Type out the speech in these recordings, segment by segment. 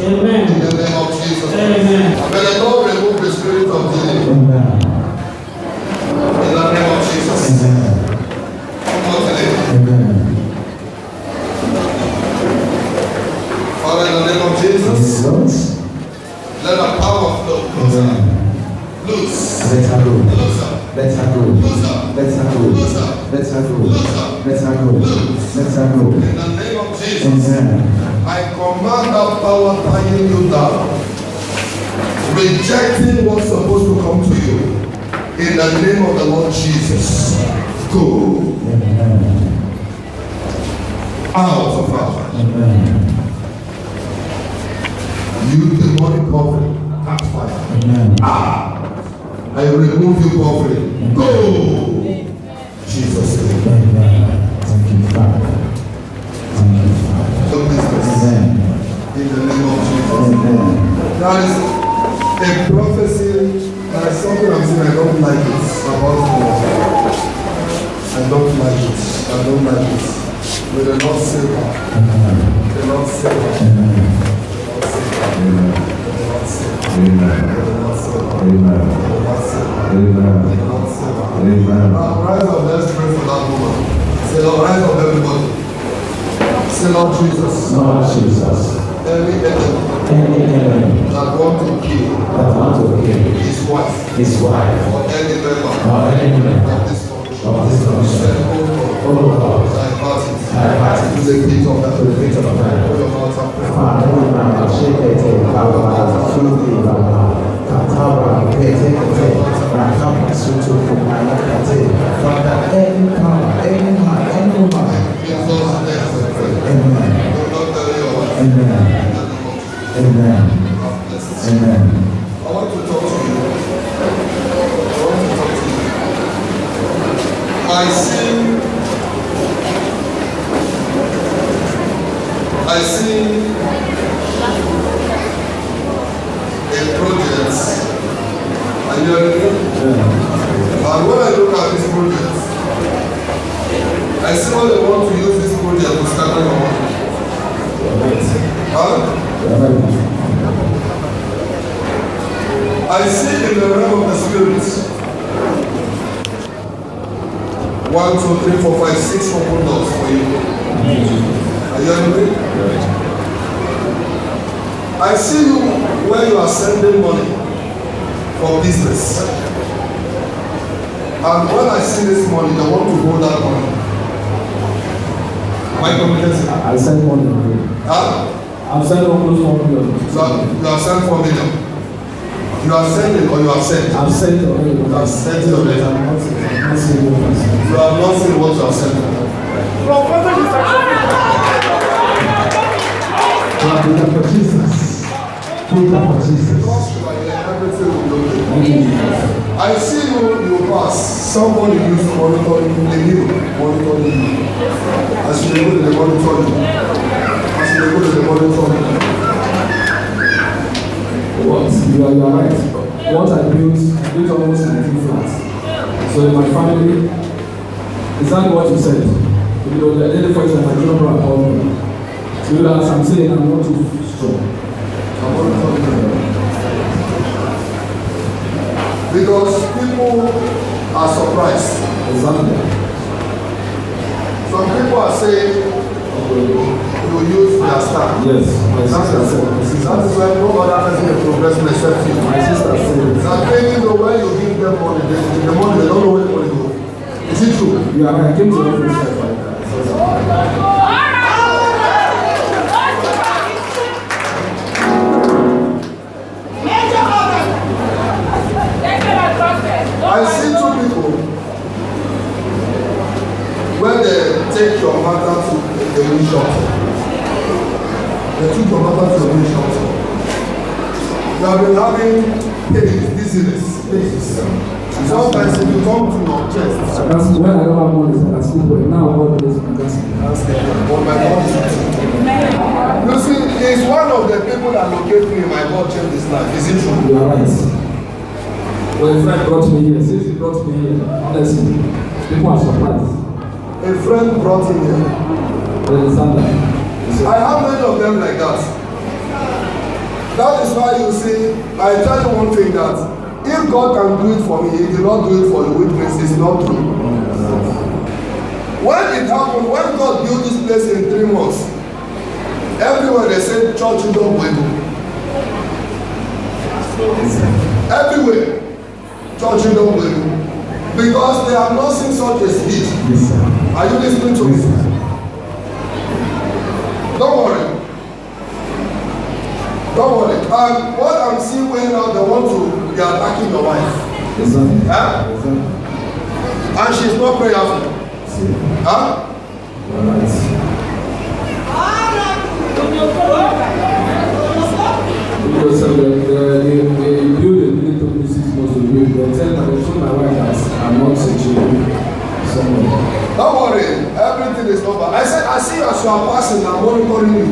Amen. In the name of Jesus. Amen. May the Lord remove the spirit of delay. Amen. In the name of Jesus. Amen. Not delay. Amen. Father, in the name of Jesus, Jesus. let the power flow. Amen. Loose. Let her go. Loose her. Let her go. Loose her. Let her go. Loose her. Let her go. Loose her. Let her go. Let her go. In the name of Jesus. Amen. I command that power tying you down, rejecting what's supposed to come to you. In the name of the Lord Jesus, go Amen. out of her. Amen. You demonic covering, catch fire. Amen. I remove you covering. Go, Jesus' name. Amen. Thank you, Father. Thank you, Father. The business. Amen. In the name of Jesus. Amen. That is a prophecy. There is something I'm saying I don't like it about the Lord. I don't like it. I don't like it. May the Lord save her. Amen. The Lord save her. Amen. The Lord save her. Amen. The Lord save her. Amen. The Lord save her. Amen. The Lord save her. Amen. Now rise up, let's pray for that woman. Say, Lord, rise up everybody. Say, Lord Jesus. Lord Jesus. Every enemy Any enemy that want to kill that want to kill his wife his wife or any member or any member of this commission. of this commission, oh Lord, I pass it I pass to it the pit of to the pit of Put hell. your mouth and pray. Father, we now shake it, Baba, Sufi, Baba, Kataba, Pete, Rakama, Sutu, Kumala, Kate. Father, any power, any man, any woman. Jesus' name we pray. Amen. Do not bury your wife. Amen. Amen. God bless you. Amen. I want to talk to you. I see a project. Are you hearing me? And when I look at this project, I see how they want to use this project to scatter your money. Huh? I see in the realm of the spirit 1, 2, 3, 4, 5, 6 open doors for you. Are you hearing me? I see you where you are sending money for business. And when I see this money, I want to hold that money. Am I communicating? I send money. Huh? I've sent almost 1 million. You have sent 4 million. You are sending or you have sent? I've sent already. You have sent it already. I'm not saying what I'm saying. You have not seen what you have sent. Put up for Jesus. Put up for Jesus. Everything will be okay. I see you pass. Somebody used to monitor you. They knew monitoring you. As you go to the monitoring. As you go to the monitoring. What? You are right. What I built almost 19 flats. So in my family, exactly what you said. You know, the other point that my children brought home. So as I'm saying, I'm not too strong. I'm monitoring you. Because people are surprised. Exactly. Some people are saying you use their staff. Yes, my sister said. That is why no other person is progressing except you. My sister said. That even though when you give them money, the money they don't know where the money goes. Is it true? You are right. I came to the office like that. I see 2 people when they take your matter to the wind shop. They took your matter to the wind shop. You have been having pain, dizziness, pains. Sometimes if you come to your chest, That's when I don't have money, I can sleep well. Now I'm not able to can sleep. but my God is with you. You see, he's one of the people that locate me. My God changed his life. Is it true? You are right. Well, a friend brought me here. Since he brought me here, honestly, people are surprised. A friend brought him here. They understand that. I have many of them like that. That is why you see, I tell you one thing that if God can do it for me, He did not do it for the witness. It's not true. When it happened, when God built this place in 3 months, everywhere they said church is not going. Everywhere, church is not going. Because they have not seen such a speed. Yes, Are you listening to me? Don't worry. Don't worry. And what I'm seeing when now they want to be attacking your wife. Yes, Huh? And she's not prayerful. Huh? Because the building really took me 6 months to build. They told my wife that I'm not searching someone. Don't worry. Everything is over. I said, I see as you are passing, I'm monitoring you.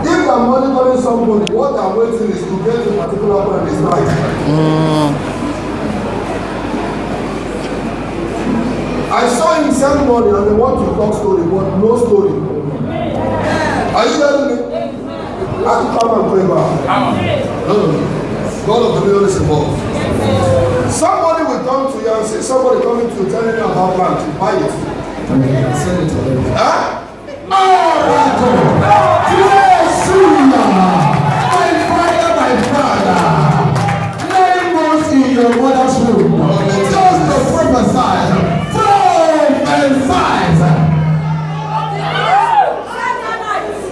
If I'm monitoring somebody, what I'm waiting is to get a particular one in his life. I saw him send money and they want to talk story, but no story. Are you hearing me? I have to come and pray back. No. God of the million is involved. Somebody will come to you and say, somebody coming to you telling you about land, buy it. I send it to them. Huh? My father, 9 months in your mother's womb, just to prophesy,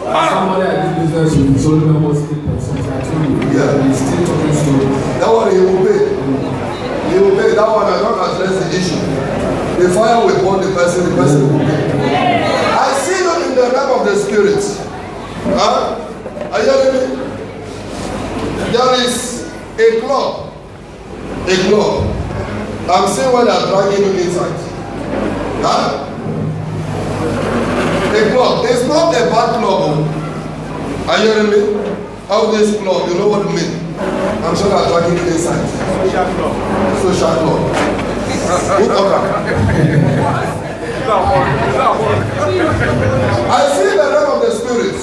somebody I did business with sold me almost 8%. I told you, Yeah. he's still talking story. That one he will pay. He will pay. That one I don't address the issue. The fire will burn the person will pay. I see you in the realm of the spirit. Huh? Are you hearing me? There is a club. A club. I'm saying when they're dragging you inside. Huh? A club. It's not a bad club. Are you hearing me? How this club, you know what I mean? I'm sure they're dragging you inside. Social club. Social club. Who talk? I see the realm of the spirit.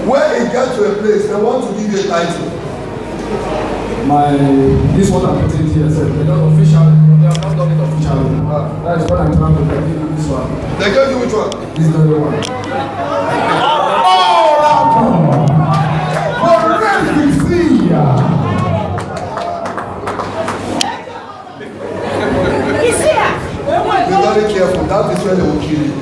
Where it gets to a place, they want to give you a title. This one I'm putting here, said they're not official. They have not done it officially. That is what I'm trying to give you this one. They gave you which one? This is the other one. Be very careful. That is where they will kill you.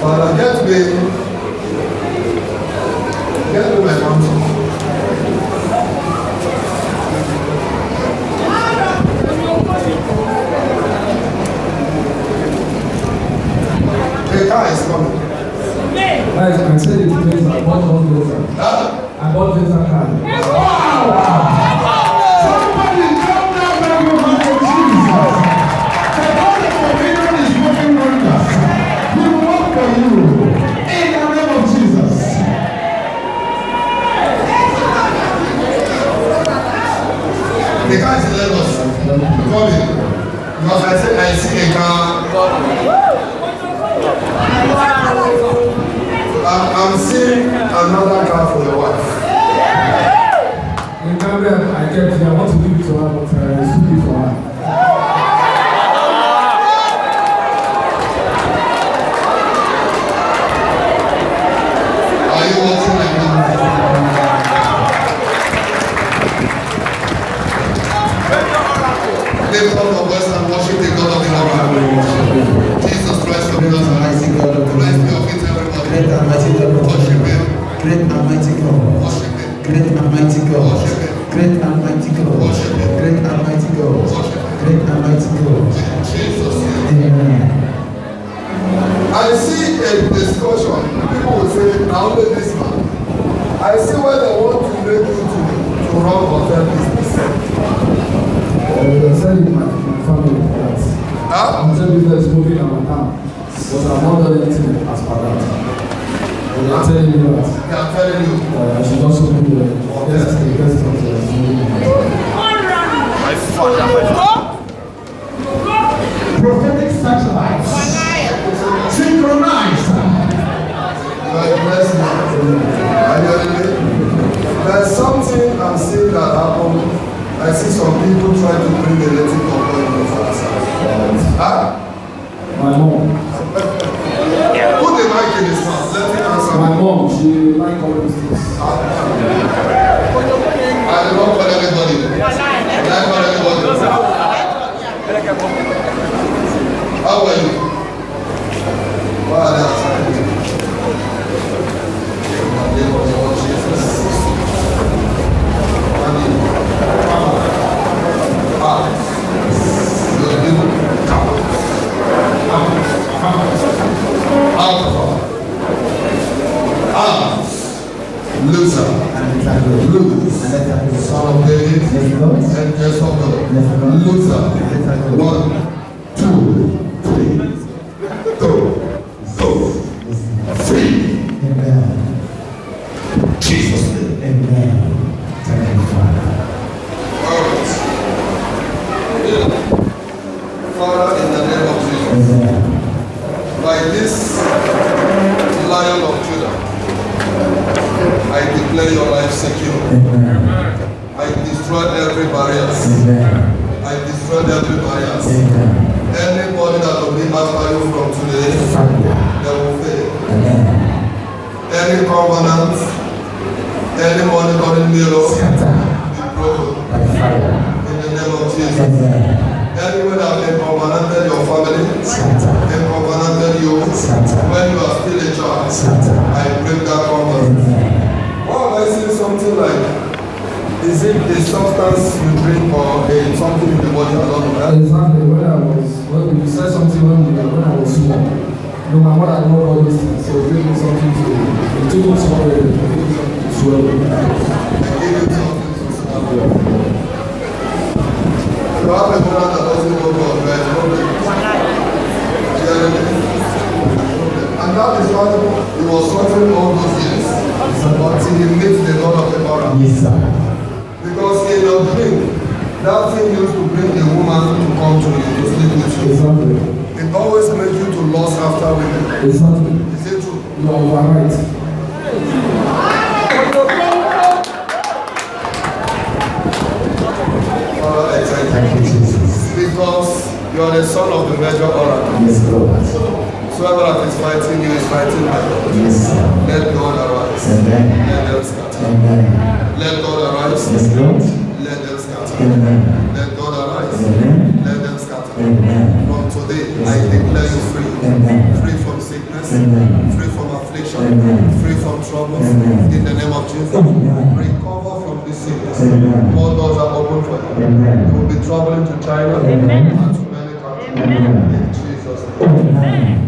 Father, get me my mountain. The car is coming. Guys, I said it today, I bought one Visa. I bought Visa card. Somebody come down and go back to Jesus. The God of dominion is working wonders. He will work for you in the name of Jesus. The car is in Lagos. Coming. Because I said I see a car. I'm seeing another car for your wife. In Gambia, I kept it. I want to give it to her, but it's too big for her. Are you watching my video? Lift up your voice and worship the God of the Lord. Jesus Christ, the Lord, Mighty God of bless your feet, everybody. Great and mighty God of Worship Him. Great and mighty God. Worship Him. Great and mighty God. Worship Him. Great and mighty God. Worship Him. Great and mighty God. Worship Him. Great and mighty God. Jesus. Amen. I see a discussion. People will say, now only this man. I see where they want to make you to run hotel business. They said in my family that Huh? hotel business is moving out of town, but I've not done anything as per that. They are telling me that They are telling you. I should also do the guest house. I Prophetic satellites. Synchronized. There's something I'm seeing that happen. I see some people trying to bring a little couple in the house. My mom. Put the mic in his mouth. Let me answer. My mom, she like all these things. I don't know for everybody. I like for everybody. How are you? What are they asking? In the name of the Lord Jesus. Loser, lose, son of David, and just of God. Loser, 1, 2, 3, 3. Amen. Jesus' name. Amen. Thank you, Father. Alright. Father, in the name of Jesus, Amen. by this Lion of Judah, I declare your life secure. Amen. I destroy every barrier. Amen. I destroy every barrier. Amen. Anybody that will be after you from today, Father. they will fail. Amen. Any covenant, any monitoring mirror, Scatter be broken. by fire. In the name of Jesus. Amen. Anywhere that they covenanted your family, Scatter. they covenanted you, Scatter. when you are still a child, Scatter. I break that covenant. Amen. Why am I saying something like, is it a substance you drink or something in the body? I don't know. Exactly. When you said something when I was small. No, my mother know all these things. So give me something to give me something to swallow. I give you something to swallow. You have a brother that doesn't know God, there is no and that is why he was suffering all those years until he meets the God of Abraham. Yes, sir. Because in your dream, that thing used to bring a woman to come to you, to sleep with you. Exactly. It always makes you to lust after women. Exactly. Is it true? You are right. Father, I thank you. Thank you, Jesus. Because you are the son of the major oracle. Yes, Lord. Whoever that is fighting you is fighting my God. Yes, sir. Let God arise. Amen. Let them scatter. Amen. Let God arise. Yes, Lord. Let them scatter. Amen. Let God arise. Amen. Let them scatter. Amen. From today, I declare you free. Amen. Free from sickness. Amen. Free from affliction. Amen. Free from troubles. Amen. In the name of Jesus. Amen. Recover from this sickness. Amen. More doors are open for you. Amen. You will be traveling to China Amen. and to many countries. Amen. In Jesus' name. Amen.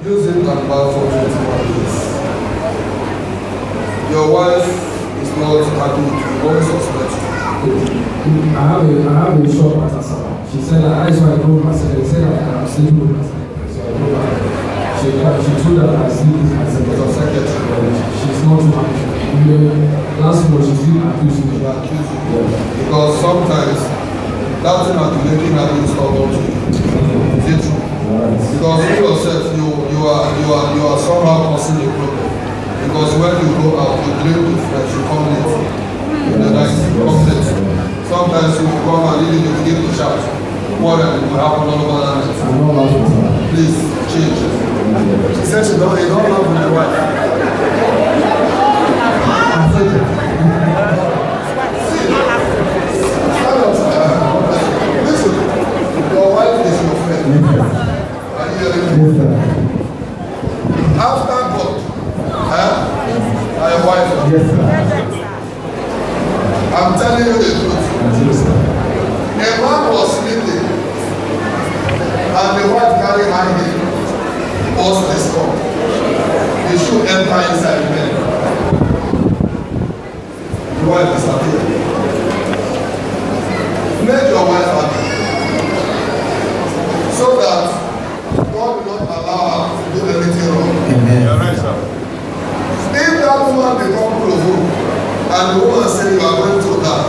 Use it and buy for 21 days. Your wife is not happy with you. Always suspect you. I have a shop at Asaba. She said that that's why I told myself. They said that I'm sleeping with myself. So I told her. She told her that I sleep with myself. Your secretary. She's not too happy. Last month she still accused me. They accuse you. Because sometimes that thing that you making happen is not to you. Is it true? Because you yourself, you are somehow causing a problem. Because when you go out, you drink with friends, you come late. In the night, you come late. Sometimes you come and even you begin to shout. What will happen all over the night? I'm not laughing at her. Please change. She said she don't love my wife. Listen, your wife is your friend. Are you hearing me? After God, my wife, Yes, sir. I'm telling you the truth. Yes, sir. A man was sleeping and the wife carried her in, was disturbed. The shoe enter inside the bed. The wife disappeared. Make your wife happy so that God will not allow her to do anything wrong. Amen. If that woman become provoked and the woman say you are going to die,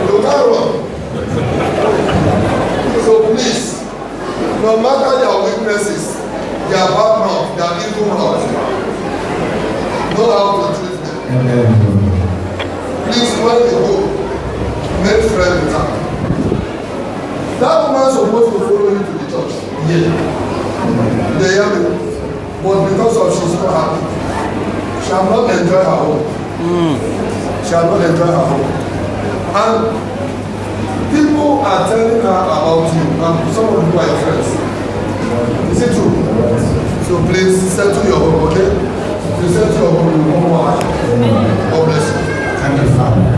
you can't run. Please, when you go, make friends with her. That woman is supposed to follow you to the church. Yeah. They hear me. But because of she's not happy, she will not enjoy her home. She will not enjoy her home. And people are telling her about you, and some of you are your friends. Is it true? So please settle your home, okay? If you settle your home, you won't want. God bless you. Thank you, Father.